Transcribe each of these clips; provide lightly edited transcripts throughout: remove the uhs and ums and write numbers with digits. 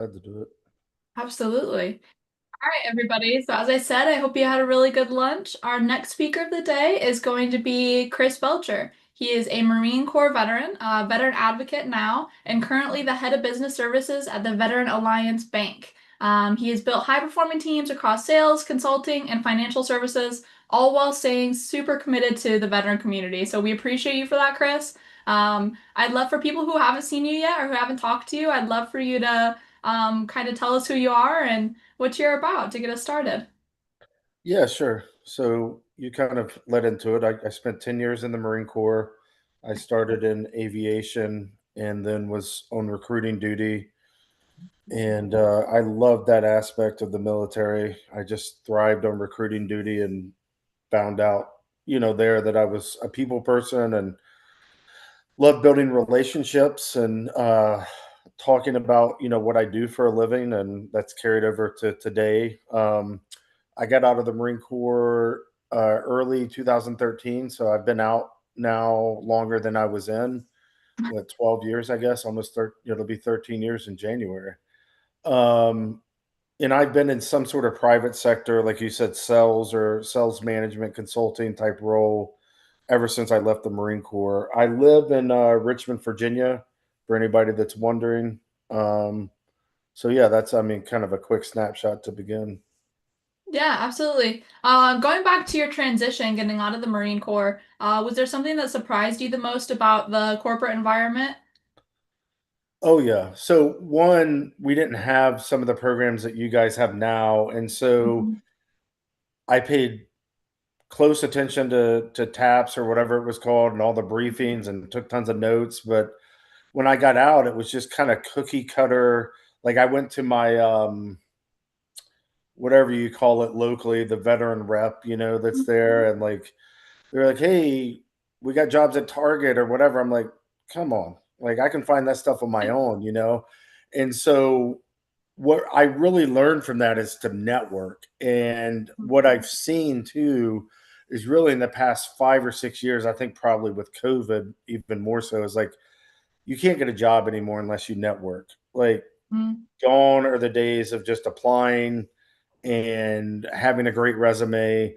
Had to do it. Absolutely. All right, everybody. So, as I said, I hope you had a really good lunch. Our next speaker of the day is going to be Chris Belcher. He is a Marine Corps veteran, veteran advocate now, and currently the head of business services at the Veteran Alliance Bank. He has built high-performing teams across sales, consulting, and financial services, all while staying super committed to the veteran community. So we appreciate you for that, Chris. I'd love for people who haven't seen you yet or who haven't talked to you, I'd love for you to kind of tell us who you are and what you're about to get us started. Yeah, sure. So you kind of led into it. I spent 10 years in the Marine Corps. I started in aviation and then was on recruiting duty. And I loved that aspect of the military. I just thrived on recruiting duty and found out, there that I was a people person and love building relationships and talking about what I do for a living, and that's carried over to today. I got out of the Marine Corps early 2013, so I've been out now longer than I was in. 12 years, I guess, almost 30, it'll be 13 years in January. Um, and I've been in some sort of private sector, like you said, sales or sales management consulting type role ever since I left the Marine Corps. I live in Richmond, Virginia, for anybody that's wondering. Um, so yeah, that's kind of a quick snapshot to begin. Yeah, absolutely. Going back to your transition, getting out of the Marine Corps, was there something that surprised you the most about the corporate environment? Oh yeah. So one, we didn't have some of the programs that you guys have now, and so Mhm. I paid close attention to TAPS or whatever it was called and all the briefings and took tons of notes. But when I got out, it was just kind of cookie cutter. Like I went to my whatever you call it locally, the veteran rep, that's there, and like they're like, "Hey, we got jobs at Target or whatever." I'm like, "Come on, like I can find that stuff on my own." And so what I really learned from that is to network. And what I've seen too is really in the past 5 or 6 years, I think probably with COVID even more so, is like you can't get a job anymore unless you network. Like Mhm. gone are the days of just applying and having a great resume.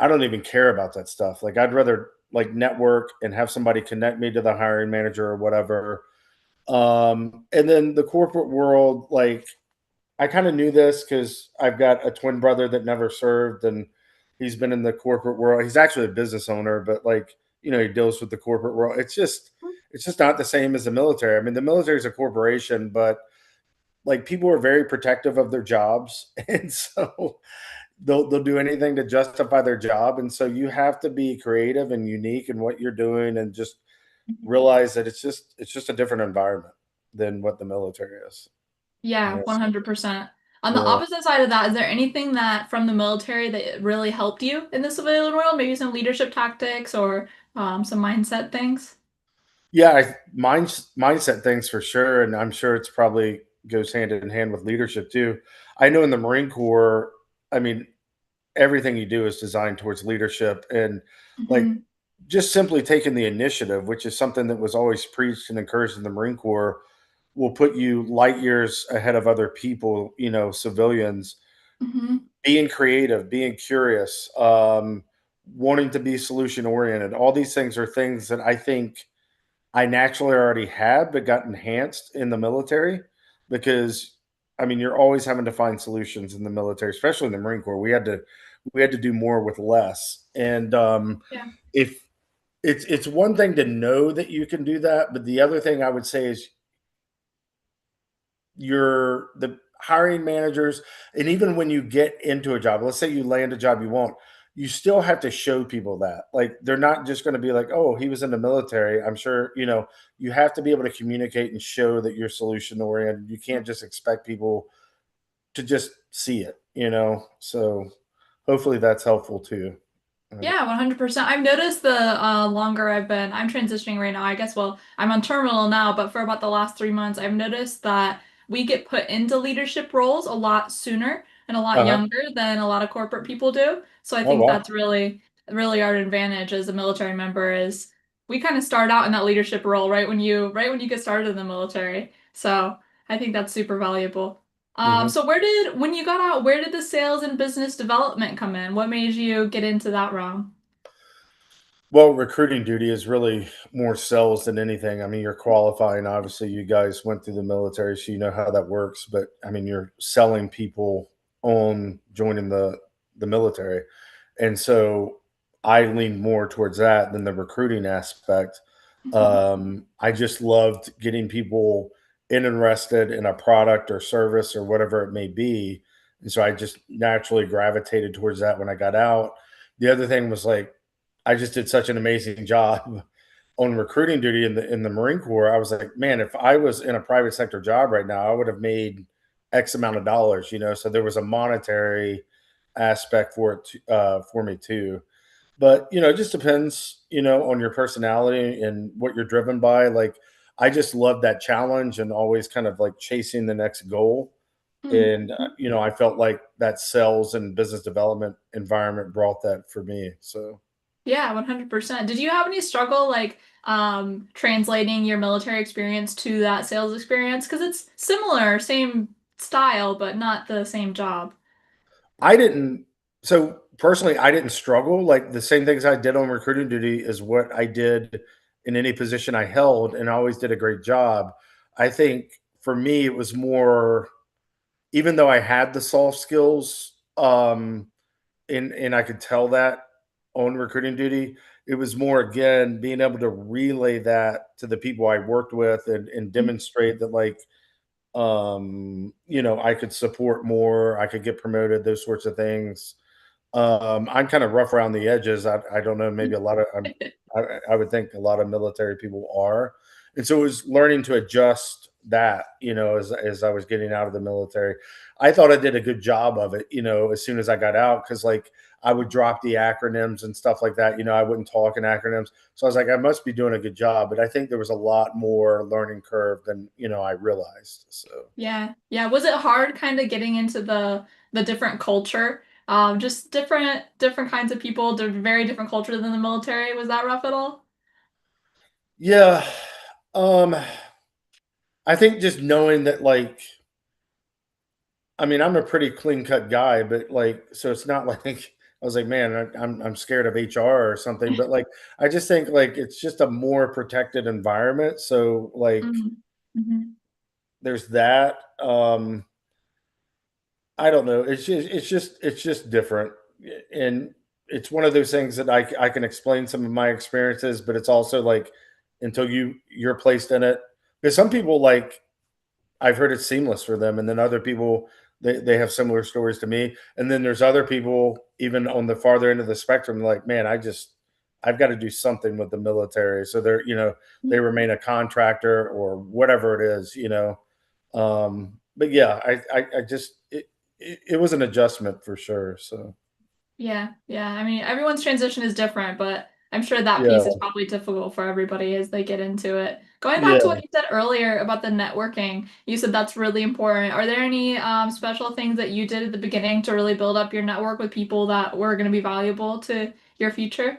I don't even care about that stuff. Like I'd rather like network and have somebody connect me to the hiring manager or whatever. And then the corporate world, like I kind of knew this because I've got a twin brother that never served, and he's been in the corporate world. He's actually a business owner, but like he deals with the corporate world. It's just not the same as the military. I mean, the military is a corporation, but like people are very protective of their jobs, and so they'll do anything to justify their job, and so you have to be creative and unique in what you're doing, and just realize that it's just a different environment than what the military is. Yeah, Yes. 100%. On the Yeah. opposite side of that, is there anything that from the military that really helped you in the civilian world? Maybe some leadership tactics or some mindset things? Yeah, mindset things for sure, and I'm sure it's probably goes hand in hand with leadership too. I know in the Marine Corps, I mean, everything you do is designed towards leadership and like Hmm. just simply taking the initiative, which is something that was always preached and encouraged in the Marine Corps, will put you light years ahead of other people, civilians. Hmm. Being creative, being curious, wanting to be solution oriented. All these things are things that I think I naturally already had, but got enhanced in the military because I mean, you're always having to find solutions in the military, especially in the Marine Corps. We had to do more with less. And Yeah. if it's one thing to know that you can do that, but the other thing I would say is the hiring managers, and even when you get into a job, let's say you land a job you want, you still have to show people that like they're not just going to be like, oh, he was in the military. I'm sure you have to be able to communicate and show that you're solution oriented. You can't just expect people to just see it. So hopefully that's helpful too. Yeah, 100%. I've noticed longer I'm transitioning right now. I guess, well, I'm on terminal now, but for about the last 3 months, I've noticed that we get put into leadership roles a lot sooner and a lot Uh-huh. younger than a lot of corporate people do. So I Oh think wow. that's really our advantage as a military member is we kind of start out in that leadership role right when you get started in the military. So I think that's super valuable. Mhm. So when you got out, where did the sales and business development come in? What made you get into that realm? Well, recruiting duty is really more sales than anything. I mean, you're qualifying. Obviously, you guys went through the military, so you know how that works. But I mean, you're selling people on joining the military, and so I leaned more towards that than the recruiting aspect. Mhm. I just loved getting people interested in a product or service or whatever it may be, and so I just naturally gravitated towards that when I got out. The other thing was like I just did such an amazing job on recruiting duty in the Marine Corps. I was like, man, if I was in a private sector job right now, I would have made X amount of dollars, you know. So there was a monetary aspect for it for me too. But you know, it just depends, you know, on your personality and what you're driven by. Like, I just love that challenge and always kind of like chasing the next goal. Mm. And you know, I felt like that sales and business development environment brought that for me. So. Yeah, 100%. Did you have any struggle like translating your military experience to that sales experience? Because it's similar, same style, but not the same job. I didn't so personally, I didn't struggle. Like the same things I did on recruiting duty is what I did in any position I held, and I always did a great job. I think for me, it was more, even though I had the soft skills, and I could tell that on recruiting duty, it was more again being able to relay that to the people I worked with and demonstrate that like you know, I could support more, I could get promoted, those sorts of things. I'm kind of rough around the edges. I don't know, maybe a lot of I would think a lot of military people are, and so it was learning to adjust that, you know, as I was getting out of the military. I thought I did a good job of it, you know, as soon as I got out, because like I would drop the acronyms and stuff like that. You know, I wouldn't talk in acronyms, so I was like, I must be doing a good job. But I think there was a lot more learning curve than you know I realized. So. Yeah. Yeah. Was it hard kind of getting into the different culture? Just different kinds of people, very different culture than the military. Was that rough at all? Yeah, um, I think just knowing that, like, I mean, I'm a pretty clean cut guy, but like, so it's not like I was like, man, I'm scared of HR or something. But like, I just think like it's just a more protected environment. So like, Mm. Hmm. there's that. I don't know. It's just different, and it's one of those things that I can explain some of my experiences, but it's also like until you're placed in it. Because some people like I've heard it's seamless for them, and then other people they have similar stories to me, and then there's other people even on the farther end of the spectrum, like, man, I've got to do something with the military, so they're you know they remain a contractor or whatever it is, you know. But yeah, I just it was an adjustment for sure. So Yeah, yeah. I mean, everyone's transition is different, but I'm sure that piece is yeah, probably difficult for everybody as they get into it. Going back to what yeah. you said earlier about the networking, you said that's really important. Are there any special things that you did at the beginning to really build up your network with people that were going to be valuable to your future?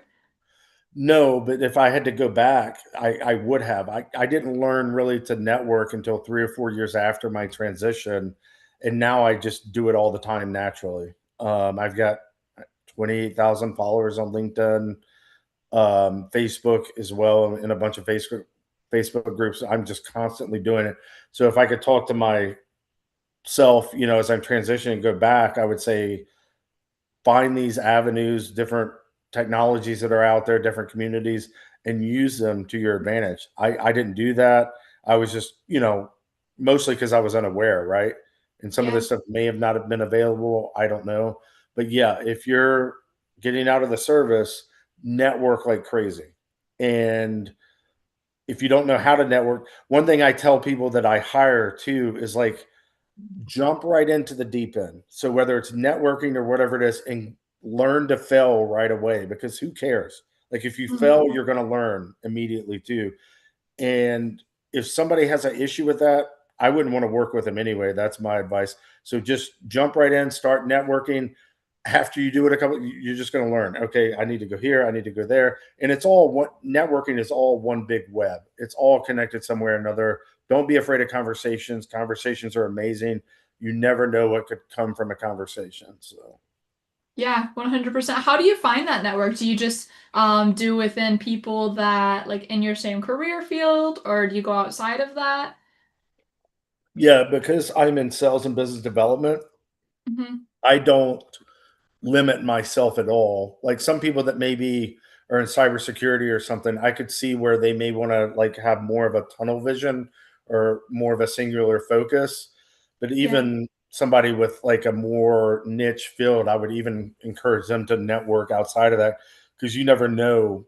No, but if I had to go back, I would have. I didn't learn really to network until 3 or 4 years after my transition, and now I just do it all the time naturally. I've got 28,000 followers on LinkedIn, Facebook as well, in a bunch of Facebook groups. I'm just constantly doing it. So if I could talk to myself, you know, as I'm transitioning, go back, I would say find these avenues, different technologies that are out there, different communities, and use them to your advantage. I didn't do that. I was just, you know, mostly because I was unaware, right? And some of Yeah. this stuff may have not have been available. I don't know. But yeah, if you're getting out of the service, network like crazy. And if you don't know how to network, one thing I tell people that I hire too is like jump right into the deep end. So whether it's networking or whatever it is, and learn to fail right away because who cares? Like if you Mhm. fail, you're going to learn immediately too. And if somebody has an issue with that, I wouldn't want to work with them anyway. That's my advice. So just jump right in, start networking. After you do it a couple, you're just going to learn. Okay, I need to go here, I need to go there, and it's all what networking is all one big web. It's all connected somewhere or another. don't be afraid of conversations. Conversations are amazing. You never know what could come from a conversation. So Yeah, 100%. How do you find that network? Do you just do within people that like in your same career field, or do you go outside of that? yeah, because I'm in sales and business development, Hmm. I don't limit myself at all. Like some people that maybe are in cybersecurity or something, I could see where they may want to like have more of a tunnel vision or more of a singular focus. But Yeah. even somebody with like a more niche field, I would even encourage them to network outside of that because you never know,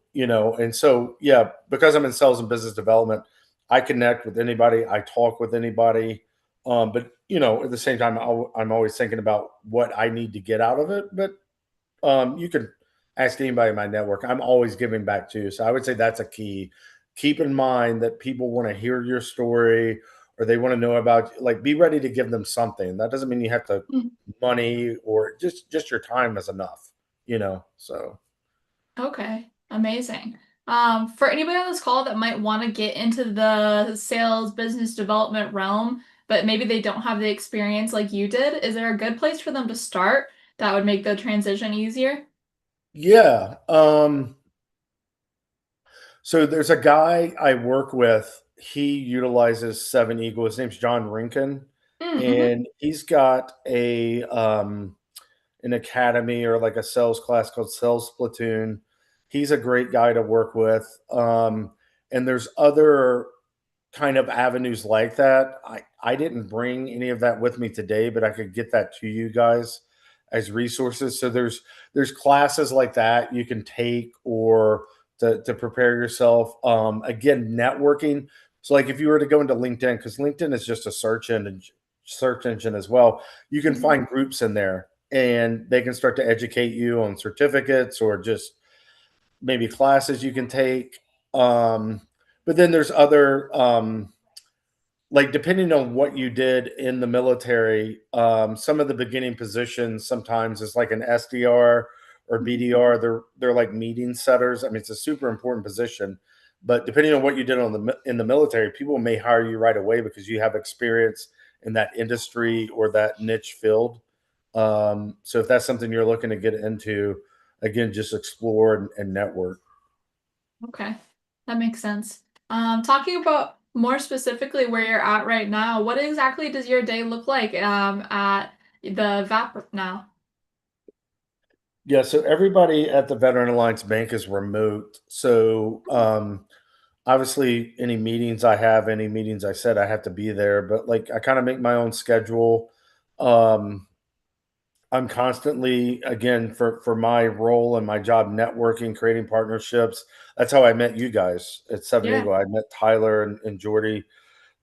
And so, yeah, because I'm in sales and business development, I connect with anybody, I talk with anybody. But at the same time, I'm always thinking about what I need to get out of it. But you can ask anybody in my network. I'm always giving back too. So I would say that's a key. Keep in mind that people want to hear your story or they want to know about like be ready to give them something. That doesn't mean you have to money or just your time is enough, So Okay, amazing. For anybody on this call that might want to get into the sales business development realm, but maybe they don't have the experience like you did, is there a good place for them to start that would make the transition easier? yeah. So there's a guy I work with. He utilizes Seven Eagle. His name's John Rinkin, Mm-hmm. and he's got a an academy or like a sales class called Sales Platoon. He's a great guy to work with. And there's other kind of avenues like that. I didn't bring any of that with me today, but I could get that to you guys as resources. So there's classes like that you can take or to prepare yourself. Again, networking. So like if you were to go into LinkedIn, because LinkedIn is just a search engine as well, you can Hmm. find groups in there and they can start to educate you on certificates or just maybe classes you can take. Um, but then there's other like depending on what you did in the military, some of the beginning positions sometimes is like an SDR or BDR. They're like meeting setters. I mean, it's a super important position, but depending on what you did in the military, people may hire you right away because you have experience in that industry or that niche field. So if that's something you're looking to get into, again, just explore and network. Okay, that makes sense. Talking about more specifically where you're at right now, what exactly does your day look like at the VAP now? Yeah, so everybody at the Veteran Alliance Bank is remote. So obviously any meetings I have, any meetings I said I have to be there, but like I kind of make my own schedule. Um I'm constantly again for my role and my job networking, creating partnerships. That's how I met you guys at Seven Yeah. Eagle. I met Tyler and Jordy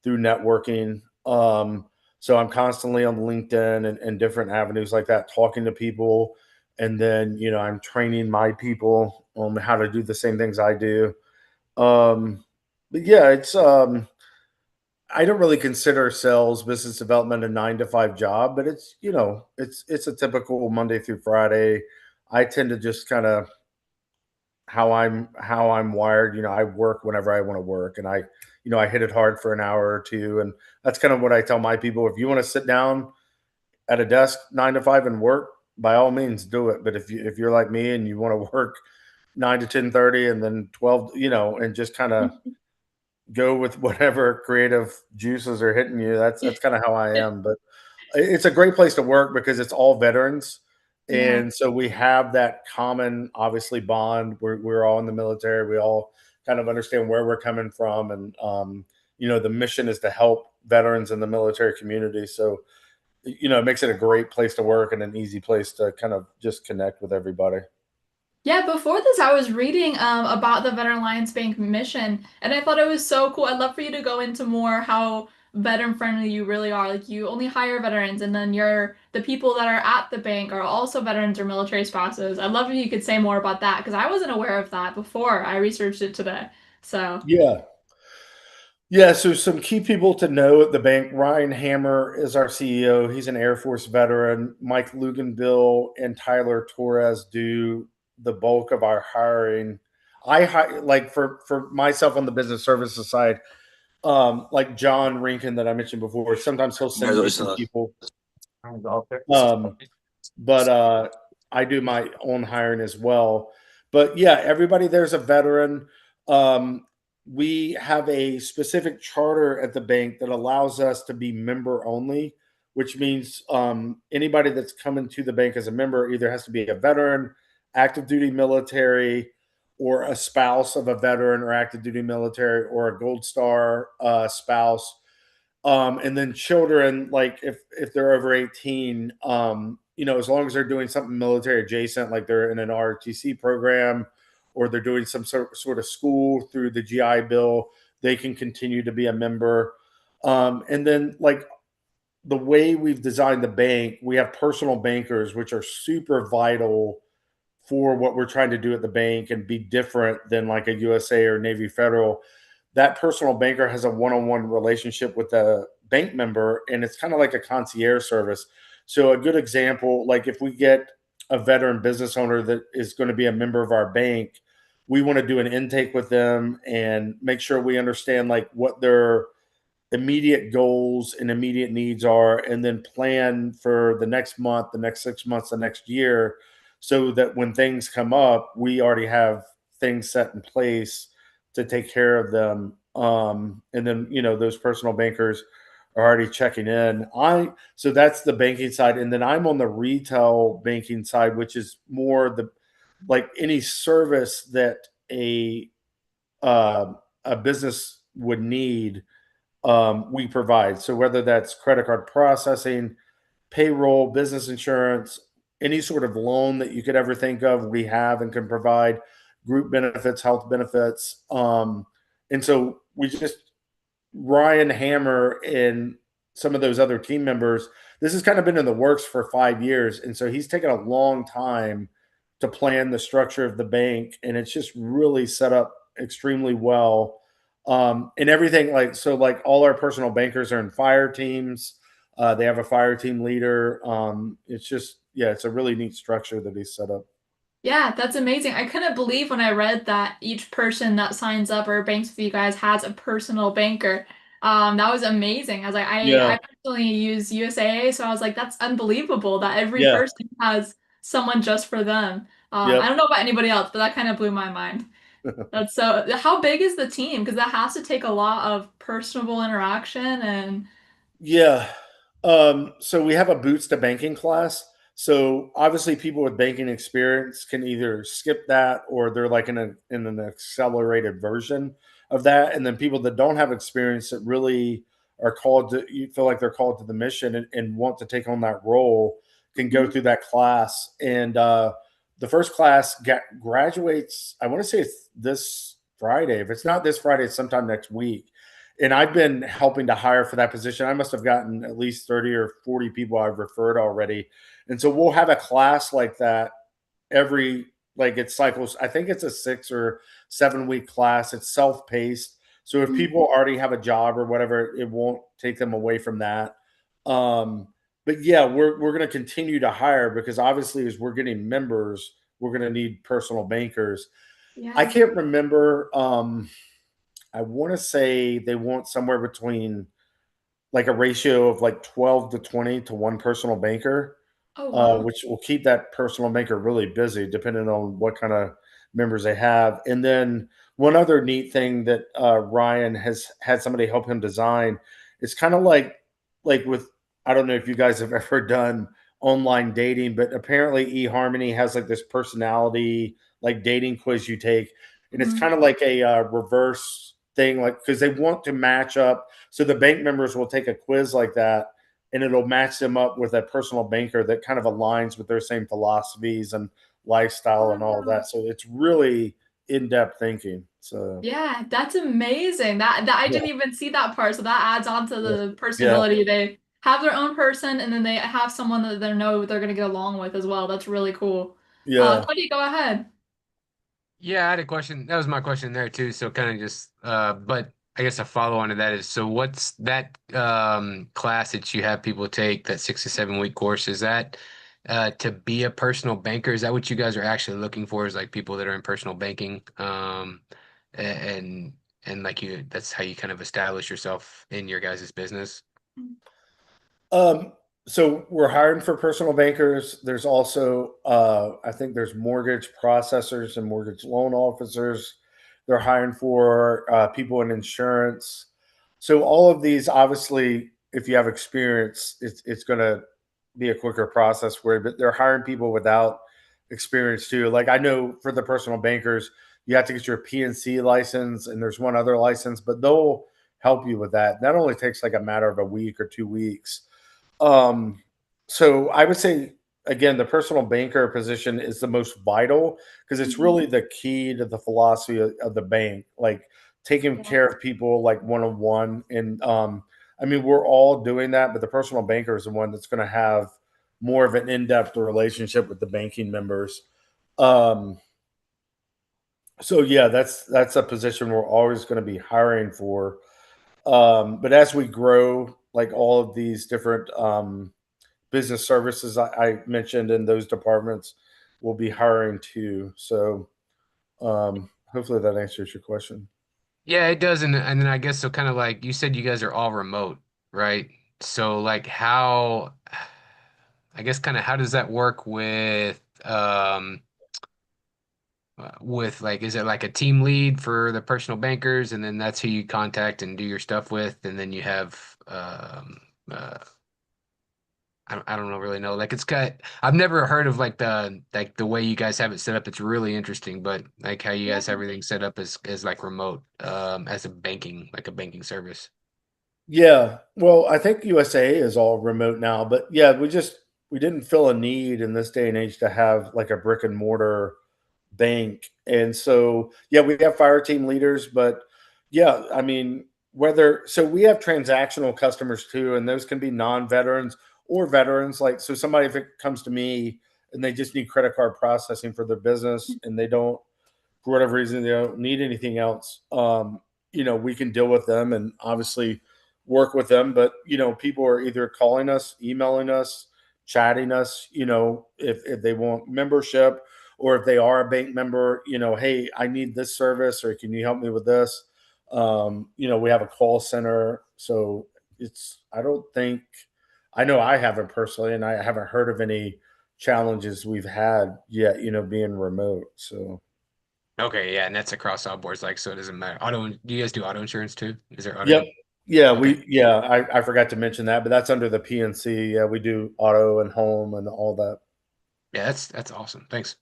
through networking. So I'm constantly on LinkedIn and different avenues like that, talking to people. And then, I'm training my people on how to do the same things I do. But yeah, I don't really consider sales business development a 9 to 5 job, but it's a typical Monday through Friday. I tend to just kind of how I'm wired. I work whenever I want to work, and I hit it hard for an hour or two, and that's kind of what I tell my people. If you want to sit down at a desk 9 to 5 and work, by all means do it. But if you're like me and you want to work 9 to 10:30 and then 12, and just kind of go with whatever creative juices are hitting you, that's kind of how I am. But it's a great place to work because it's all veterans. Yeah. And so we have that common, obviously, bond. We're all in the military. We all kind of understand where we're coming from. And, the mission is to help veterans in the military community. So, it makes it a great place to work and an easy place to kind of just connect with everybody. Yeah, before this, I was reading about the Veteran Alliance Bank mission, and I thought it was so cool. I'd love for you to go into more how veteran friendly you really are. Like you only hire veterans, and then the people that are at the bank are also veterans or military spouses. I'd love if you could say more about that because I wasn't aware of that before I researched it today. So, Yeah. Yeah, so some key people to know at the bank. Ryan Hammer is our CEO. He's an Air Force veteran. Mike Luganville and Tyler Torres do the bulk of our hiring. Like for myself on the business services side, like John Rinkin that I mentioned before. Sometimes he'll send me some Congratulations. people. Um, but I do my own hiring as well. But yeah, everybody there's a veteran. Um, we have a specific charter at the bank that allows us to be member only, which means anybody that's coming to the bank as a member either has to be a veteran, active duty military, or a spouse of a veteran or active duty military, or a Gold Star spouse. And then children, like if they're over 18, as long as they're doing something military adjacent, like they're in an ROTC program or they're doing some sort of school through the GI Bill, they can continue to be a member. And then like the way we've designed the bank, we have personal bankers, which are super vital for what we're trying to do at the bank and be different than like a USA or Navy Federal. That personal banker has a one-on-one relationship with the bank member, and it's kind of like a concierge service. So a good example, like if we get a veteran business owner that is going to be a member of our bank, we want to do an intake with them and make sure we understand like what their immediate goals and immediate needs are, and then plan for the next month, the next 6 months, the next year, so that when things come up, we already have things set in place to take care of them. And then, those personal bankers are already checking in. So that's the banking side. And then I'm on the retail banking side, which is more the like any service that uh, a business would need, we provide. So whether that's credit card processing, payroll, business insurance, any sort of loan that you could ever think of, we have and can provide group benefits, health benefits. And so we just Ryan Hammer and some of those other team members, this has kind of been in the works for 5 years. And so he's taken a long time to plan the structure of the bank. And it's just really set up extremely well. And everything like all our personal bankers are in fire teams. They have a fire team leader. It's just, yeah, it's a really neat structure that he's set up. Yeah, that's amazing. I couldn't believe when I read that each person that signs up or banks with you guys has a personal banker. That was amazing. I was like, I Yeah. personally use USAA, so I was like, that's unbelievable that every Yeah. person has someone just for them. I Yep. don't know about anybody else, but that kind of blew my mind. That's so, how big is the team? Because that has to take a lot of personable interaction and Yeah. So we have a boots to banking class. So obviously people with banking experience can either skip that or they're like in an accelerated version of that. And then people that don't have experience that really are called to you feel like they're called to the mission and want to take on that role can go Mhm. through that class. And the first class graduates, I want to say it's this Friday. If it's not this Friday, it's sometime next week, and I've been helping to hire for that position. I must have gotten at least 30 or 40 people I've referred already. And so we'll have a class like that every like it cycles. I think it's a 6 or 7 week class. It's self-paced. So if Mhm. people already have a job or whatever, it won't take them away from that. Um, but yeah, we're gonna continue to hire because obviously as we're getting members, we're gonna need personal bankers. I Yeah. can't remember I want to say they want somewhere between like a ratio of like 12 to 20 to one personal banker, Oh, wow. which will keep that personal banker really busy depending on what kind of members they have. And then one other neat thing that Ryan has had somebody help him design is kind of like with I don't know if you guys have ever done online dating, but apparently eHarmony has like this personality like dating quiz you take, and it's Mhm. kind of like a reverse thing, like because they want to match up. So the bank members will take a quiz like that, and it'll match them up with a personal banker that kind of aligns with their same philosophies and lifestyle and all Wow. that. So it's really in-depth thinking. So Yeah, that's amazing. That I yeah, didn't even see that part. So that adds on to yeah, the yeah, personability. They have their own person and then they have someone that they know they're gonna get along with as well. That's really cool. yeah. Cody, go ahead. Yeah, I had a question. That was my question there too. So kind of just but I guess a follow on to that is so what's that class that you have people take, that 6 to 7 week course, is that to be a personal banker? Is that what you guys are actually looking for, is like people that are in personal banking? And and like that's how you kind of establish yourself in your guys' business? Um, so we're hiring for personal bankers. There's also, I think there's mortgage processors and mortgage loan officers. They're hiring for people in insurance. So all of these, obviously, if you have experience, it's going to be a quicker process for you. But they're hiring people without experience too. Like I know for the personal bankers, you have to get your PNC license, and there's one other license, but they'll help you with that. That only takes like a matter of a week or 2 weeks. um, so I would say again, the personal banker position is the most vital because it's Mhm. really the key to the philosophy of the bank, like taking Yeah. care of people like one on one. And I mean, we're all doing that, but the personal banker is the one that's going to have more of an in-depth relationship with the banking members. Um, so yeah, that's a position we're always going to be hiring for. But as we grow, like all of these different business services I mentioned in those departments will be hiring too. So hopefully that answers your question. Yeah, it does, and then I guess so. Kind of like you said, you guys are all remote, right? So like how, I guess, kind of how does that work with like, is it like a team lead for the personal bankers, and then that's who you contact and do your stuff with, and then you have uh, I don't know really know. Like it's got I've never heard of like the way you guys have it set up. It's really interesting, but like how you Yeah. guys have everything set up as like remote, as a banking, like a banking service. Yeah. Well, I think USA is all remote now, but yeah, we didn't feel a need in this day and age to have like a brick and mortar bank. And so, yeah, we have fire team leaders, but yeah, I mean, whether so we have transactional customers too, and those can be non-veterans or veterans. Like, so somebody, if it comes to me and they just need credit card processing for their business and they don't, for whatever reason, they don't need anything else, we can deal with them and obviously work with them. But, people are either calling us, emailing us, chatting us, if they want membership or if they are a bank member, hey, I need this service or can you help me with this? We have a call center. So I don't think, I know I haven't personally, and I haven't heard of any challenges we've had yet, being remote. So, Okay, yeah, and that's across all boards, like so it doesn't matter. Do you guys do auto insurance too? Is there yep. auto? Yeah, Okay. I forgot to mention that, but that's under the PNC. Yeah, we do auto and home and all that. Yeah, that's awesome. Thanks.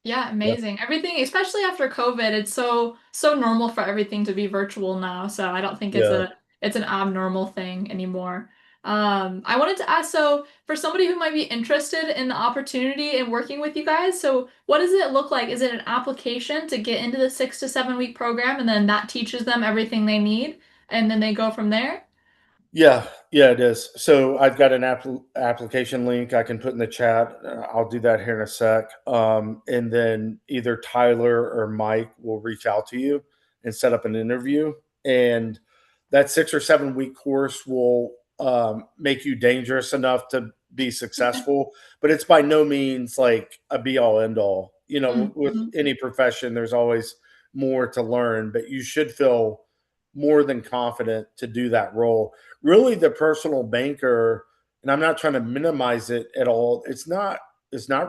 Yeah, Yeah. amazing. Everything, especially after COVID, it's so normal for everything to be virtual now. So I don't think Yeah. it's an abnormal thing anymore. I wanted to ask, so for somebody who might be interested in the opportunity and working with you guys, so what does it look like? Is it an application to get into the 6 to 7 week program and then that teaches them everything they need and then they go from there? Yeah, yeah, it is. So I've got an application link I can put in the chat. I'll do that here in a sec. And then either Tyler or Mike will reach out to you and set up an interview. And that 6 or 7 week course will make you dangerous enough to be successful, but it's by no means like a be all end all. With Mhm. any profession, there's always more to learn, but you should feel more than confident to do that role. Really, the personal banker, and I'm not trying to minimize it at all, it's not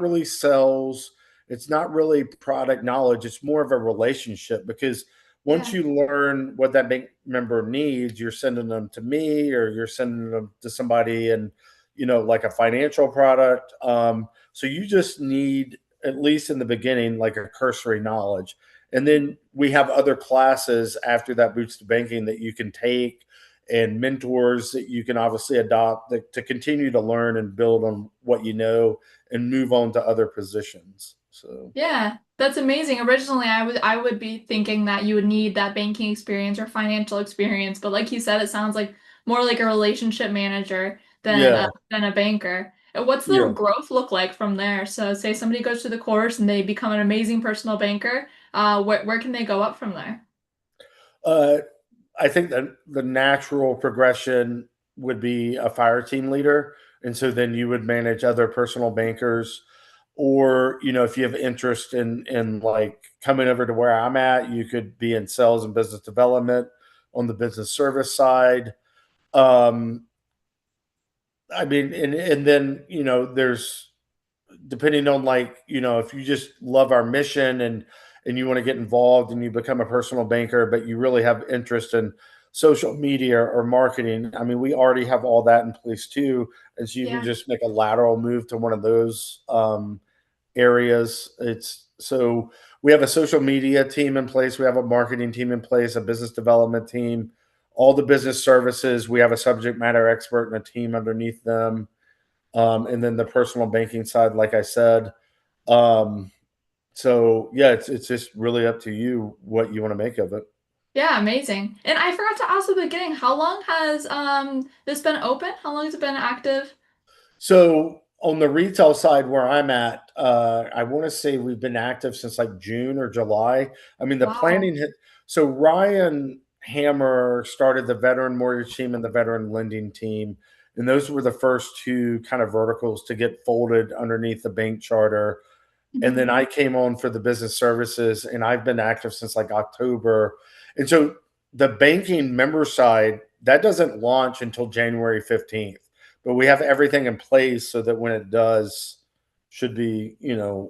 really sales, it's not really product knowledge, it's more of a relationship because once Yeah. you learn what that bank member needs, you're sending them to me or you're sending them to somebody and like a financial product. So you just need, at least in the beginning, like a cursory knowledge. And then we have other classes after that boots to banking that you can take and mentors that you can obviously adopt to continue to learn and build on what you know and move on to other positions. So, Yeah, that's amazing. Originally, I would be thinking that you would need that banking experience or financial experience, but like you said, it sounds like more like a relationship manager yeah, than a banker. And what's the yeah. growth look like from there? So, say somebody goes through the course and they become an amazing personal banker. Where can they go up from there? Uh, I think that the natural progression would be a fire team leader. And so then you would manage other personal bankers or if you have interest in like coming over to where I'm at, you could be in sales and business development on the business service side. Um, I mean, and then there's, depending on, like, if you just love our mission and you want to get involved and you become a personal banker, but you really have interest in social media or marketing. I mean, we already have all that in place too, and so you can Yeah. just make a lateral move to one of those areas. It's so we have a social media team in place, we have a marketing team in place, a business development team, all the business services. We have a subject matter expert and a team underneath them, and then the personal banking side, like I said. Um, so yeah, it's just really up to you what you want to make of it. Yeah, amazing. And I forgot to ask at the beginning, how long has this been open? How long has it been active? So on the retail side where I'm at, I want to say we've been active since like June or July. I mean, the Wow. planning hit. So Ryan Hammer started the veteran mortgage team and the veteran lending team, and those were the first two kind of verticals to get folded underneath the bank charter. And then Mhm. I came on for the business services, and I've been active since like October. And so the banking member side, that doesn't launch until January 15th, but we have everything in place so that when it does, should be,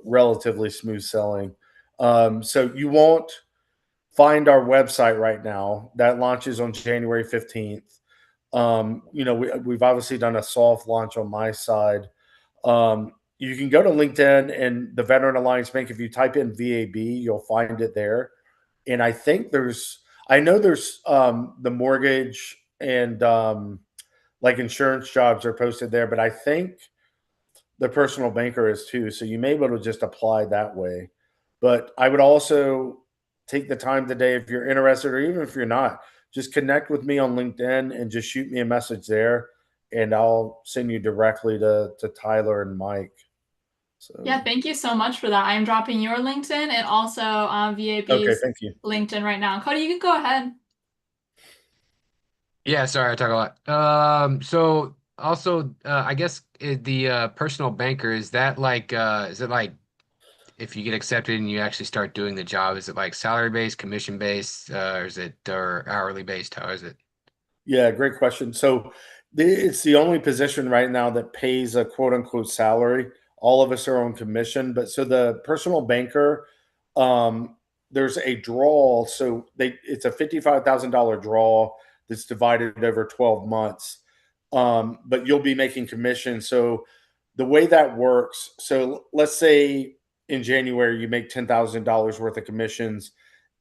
relatively smooth selling. So you won't find our website right now. That launches on January 15th. We've obviously done a soft launch on my side. You can go to LinkedIn and the Veteran Alliance Bank. If you type in VAB, you'll find it there. And I know there's the mortgage and like insurance jobs are posted there, but I think the personal banker is too. So you may be able to just apply that way. But I would also take the time today, if you're interested, or even if you're not, just connect with me on LinkedIn and just shoot me a message there, and I'll send you directly to Tyler and Mike. So Yeah, thank you so much for that. I am dropping your LinkedIn and also okay, VAB's thank you. LinkedIn right now. Cody, you can go ahead. Yeah, sorry, I talk a lot. So also, I guess the personal banker, is that like is it like if you get accepted and you actually start doing the job, is it like salary based, commission based, or is it or hourly based? How is it? Yeah, great question. So it's the only position right now that pays a quote unquote salary. All of us are on commission, but so the personal banker, um, there's a draw. So it's a $55,000 draw that's divided over 12 months. But you'll be making commission. So the way that works, so let's say in January you make $10,000 worth of commissions,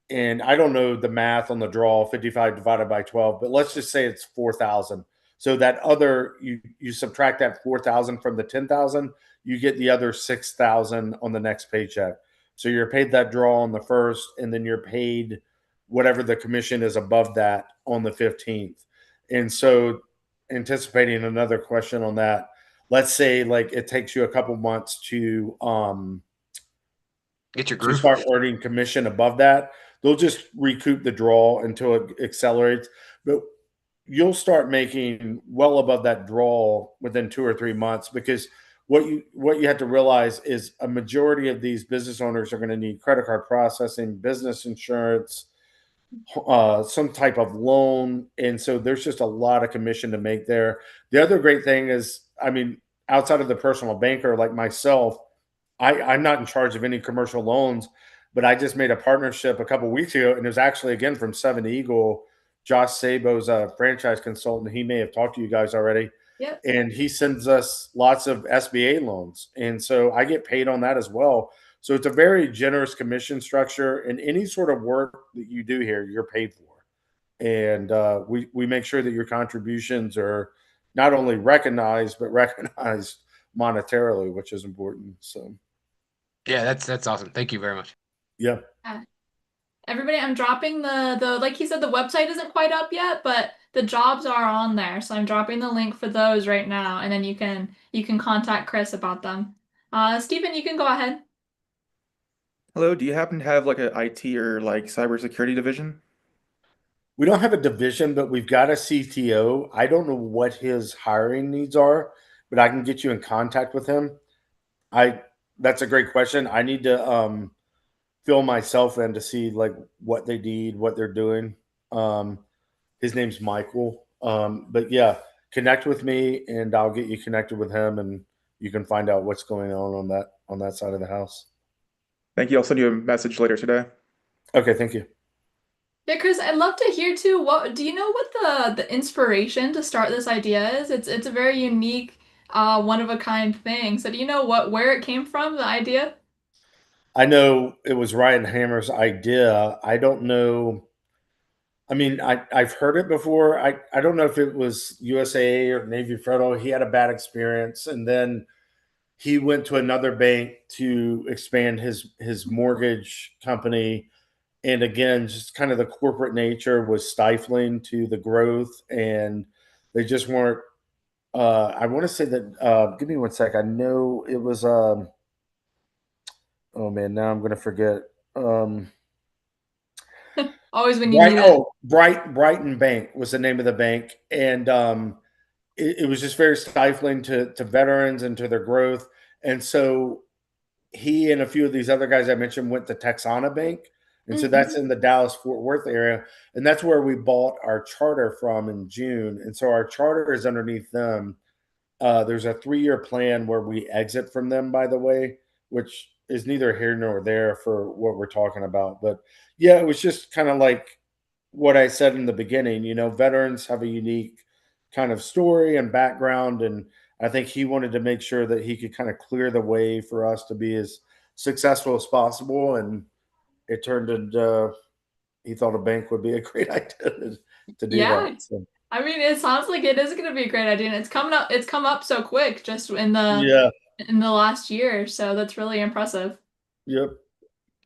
and I don't know the math on the draw, 55 divided by 12, but let's just say it's 4,000. So that other, you subtract that 4,000 from the 10,000, you get the other 6,000 on the next paycheck. So you're paid that draw on the first, and then you're paid whatever the commission is above that on the 15th. And so, anticipating another question on that, let's say like it takes you a couple months Get your to groove. start earning commission above that. They'll just recoup the draw until it accelerates. But you'll start making well above that draw within 2 or 3 months, because what you have to realize is a majority of these business owners are going to need credit card processing, business insurance, some type of loan, and so there's just a lot of commission to make there. The other great thing is, I mean, outside of the personal banker like myself, I'm not in charge of any commercial loans, but I just made a partnership a couple weeks ago, and it was actually again from Seven Eagle. Josh Sabo's a franchise consultant. He may have talked to you guys already, Yep. and he sends us lots of SBA loans, and so I get paid on that as well. So it's a very generous commission structure, and any sort of work that you do here, you're paid for, and we make sure that your contributions are not only recognized but recognized monetarily, which is important. So. Yeah, that's awesome. Thank you very much. Yeah. Yeah. Everybody, I'm dropping the like he said, the website isn't quite up yet, but the jobs are on there. So I'm dropping the link for those right now, and then you can contact Chris about them. Stephen, you can go ahead. Hello, do you happen to have like a IT or like cybersecurity division? We don't have a division, but we've got a CTO. I don't know what his hiring needs are, but I can get you in contact with him. I that's a great question. I need to fill myself in to see like what they need, what they're doing. Um, his name's Michael. But yeah, connect with me and I'll get you connected with him, and you can find out what's going on that side of the house. Thank you. I'll send you a message later today. Okay, thank you. Yeah, Chris, I'd love to hear too. What do you know what the inspiration to start this idea is? It's a very unique, one of a kind thing. So do you know where it came from, the idea? I know it was Ryan Hammer's idea. I don't know. I mean, I've heard it before. I don't know if it was USA or Navy Federal. He had a bad experience, and then he went to another bank to expand his mortgage company. And again, just kind of the corporate nature was stifling to the growth, and they just weren't. I want to say that. Give me one sec. I know it was. Oh man, now I'm going to forget. Always when you need it. Brighton Bank was the name of the bank, and it was just very stifling to veterans and to their growth. And so he and a few of these other guys I mentioned went to Texana Bank, and so that's Hmm. in the Dallas Fort Worth area, and that's where we bought our charter from in June. And so our charter is underneath them. There's a 3-year plan where we exit from them, by the way, which is neither here nor there for what we're talking about. But yeah, it was just kind of like what I said in the beginning. You know, veterans have a unique kind of story and background, and I think he wanted to make sure that he could kind of clear the way for us to be as successful as possible. And it turned into he thought a bank would be a great idea to do that. Yeah. So, I mean, it sounds like it is going to be a great idea, and it's come up so quick just yeah, in the last year, so that's really impressive. yep.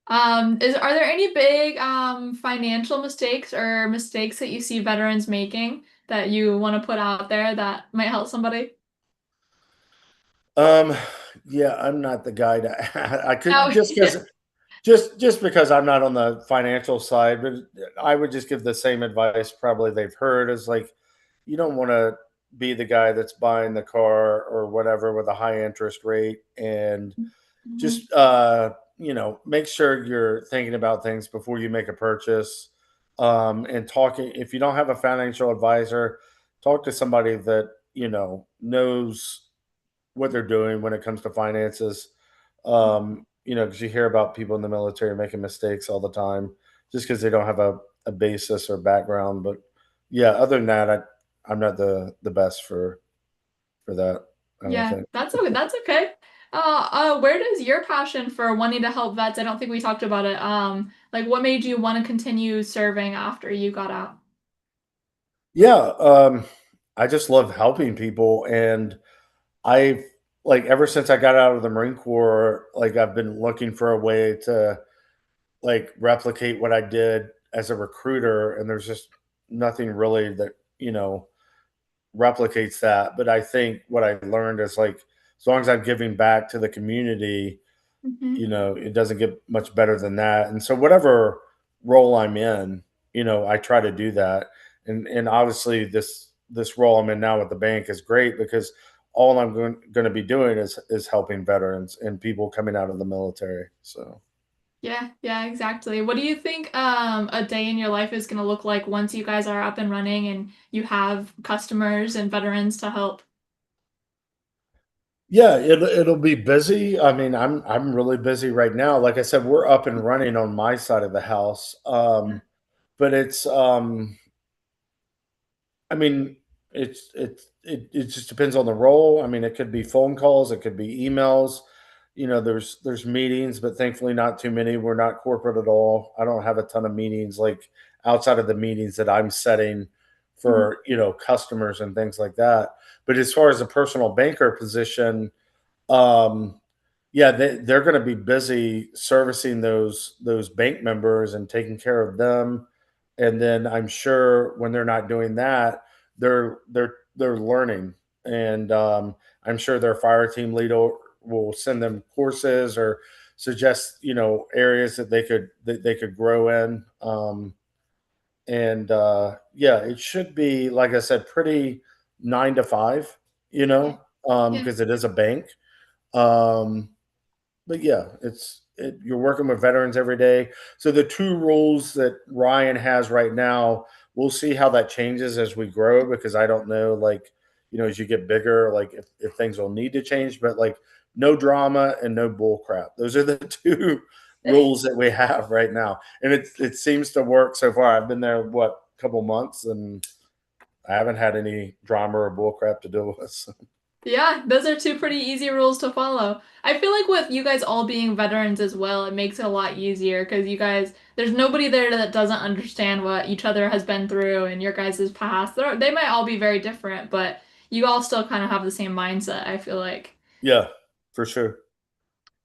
Are there any big financial mistakes or mistakes that you see veterans making that you want to put out there that might help somebody? Um, yeah, I'm not the guy to. I could Oh, just because I'm not on the financial side, but I would just give the same advice probably they've heard is like you don't want to be the guy that's buying the car or whatever with a high interest rate, and Mhm. just make sure you're thinking about things before you make a purchase. And talking, if you don't have a financial advisor, talk to somebody that knows what they're doing when it comes to finances. Because you hear about people in the military making mistakes all the time just because they don't have a basis or background. But yeah, other than that, I'm not the best for that. I don't Yeah, think. that's okay. That's okay. Where does your passion for wanting to help vets? I don't think we talked about it. Like what made you want to continue serving after you got out? Yeah, I just love helping people, and I've like ever since I got out of the Marine Corps, like I've been looking for a way to like replicate what I did as a recruiter, and there's just nothing really that replicates that. But I think what I learned is like as long as I'm giving back to the community, Hmm. it doesn't get much better than that. And so whatever role I'm in, I try to do that. And obviously this role I'm in now with the bank is great because all I'm going to be doing is helping veterans and people coming out of the military. So Yeah, yeah, exactly. What do you think a day in your life is going to look like once you guys are up and running and you have customers and veterans to help? yeah, it'll be busy. I mean, I'm really busy right now. Like I said, we're up and running on my side of the house. But it's I mean, it just depends on the role. I mean, it could be phone calls, it could be emails. There's meetings, but thankfully not too many. We're not corporate at all. I don't have a ton of meetings like outside of the meetings that I'm setting Mhm. for, customers and things like that. But as far as a personal banker position, um, yeah, they're going to be busy servicing those bank members and taking care of them. And then I'm sure when they're not doing that, they're learning. And I'm sure their fire team leader will send them courses or suggest areas that they could grow in. And yeah, it should be like I said, pretty 9 to 5. Yeah, yeah, Because it is a bank. Um, but yeah, you're working with veterans every day. So the two roles that Ryan has right now, we'll see how that changes as we grow because I don't know, like, as you get bigger, like if things will need to change, but like no drama and no bull crap. Those are the two rules that we have right now. And it seems to work so far. I've been there, what, a couple months, and I haven't had any drama or bull crap to deal with. So. Yeah, those are two pretty easy rules to follow. I feel like with you guys all being veterans as well, it makes it a lot easier because you guys, there's nobody there that doesn't understand what each other has been through and your guys' past. They might all be very different, but you all still kind of have the same mindset, I feel like. Yeah, for sure.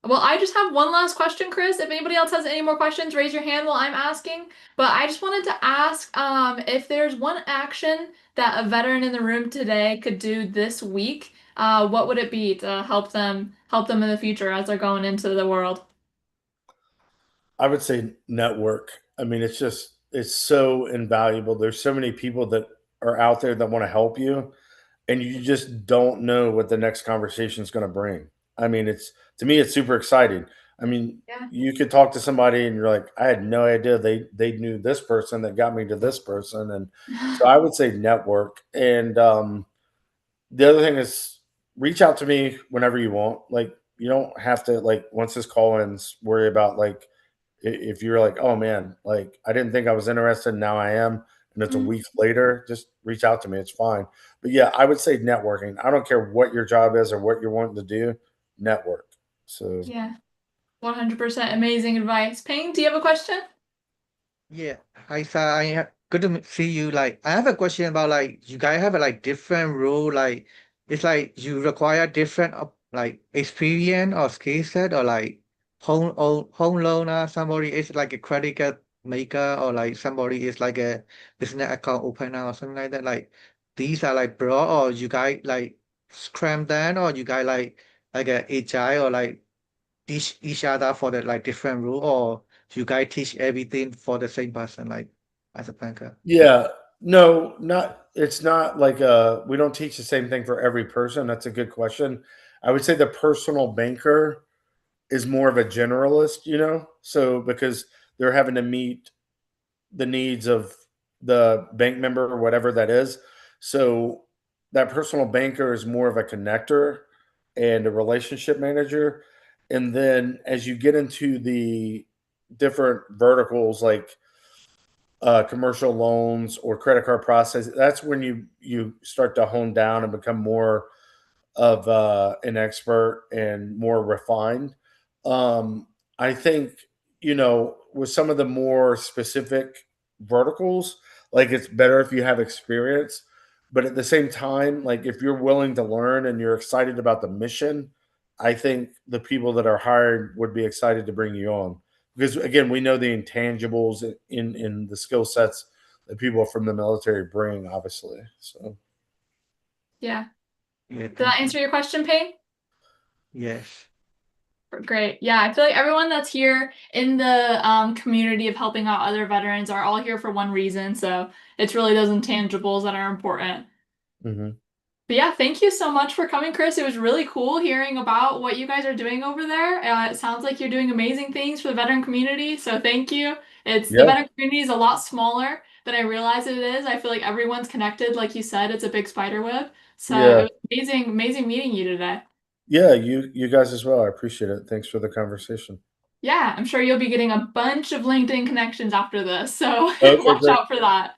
Well, I just have one last question, Chris. If anybody else has any more questions, raise your hand while I'm asking. But I just wanted to ask if there's one action that a veteran in the room today could do this week, what would it be to help them in the future as they're going into the world? I would say network. I mean, it's so invaluable. There's so many people that are out there that want to help you, and you just don't know what the next conversation is going to bring. I mean, it's to me, it's super exciting. I mean, Yeah. you could talk to somebody and you're like, I had no idea they knew this person that got me to this person, and so I would say network. And the other thing is reach out to me whenever you want. Like, you don't have to, like, once this call ends, worry about like if you're like, oh man, like I didn't think I was interested, now I am, and it's a Mm, week later, just reach out to me. It's fine. But yeah, I would say networking. I don't care what your job is or what you're wanting to do, network. So yeah, 100% amazing advice. Ping, do you have a question? Yeah, hi, sir. Good to see you. Like, I have a question about like you guys have a like different rule. Like, it's like you require different like experience or skill set or like home loaner. Somebody is like a credit card maker or like somebody is like a business account opener or something like that. Like, these are like broad or you guys like scram down or you guys like a agile or like teach each other for the like different rule or you guys teach everything for the same person like as a banker. yeah, no, not it's not like we don't teach the same thing for every person. That's a good question. I would say the personal banker is more of a generalist, so because they're having to meet the needs of the bank member or whatever that is. So that personal banker is more of a connector and a relationship manager. And then as you get into the different verticals like commercial loans or credit card process, that's when you start to hone down and become more of an expert and more refined. I think, with some of the more specific verticals, like it's better if you have experience. But at the same time, like if you're willing to learn and you're excited about the mission, I think the people that are hired would be excited to bring you on. Because again, we know the intangibles in the skill sets that people from the military bring, obviously. So Yeah. Yeah, Did that thank you. answer your question, Ping? Yes. Great. Yeah, I feel like everyone that's here in the community of helping out other veterans are all here for one reason. So it's really those intangibles that are important. mhm. But yeah, thank you so much for coming, Chris. It was really cool hearing about what you guys are doing over there. It sounds like you're doing amazing things for the veteran community. So thank you. The Yeah, veteran community is a lot smaller than I realized it is. I feel like everyone's connected. Like you said, it's a big spider web. So it yeah. was amazing, amazing meeting you today. Yeah, you guys as well. I appreciate it. Thanks for the conversation. Yeah, I'm sure you'll be getting a bunch of LinkedIn connections after this, so Okay, watch great. out for that.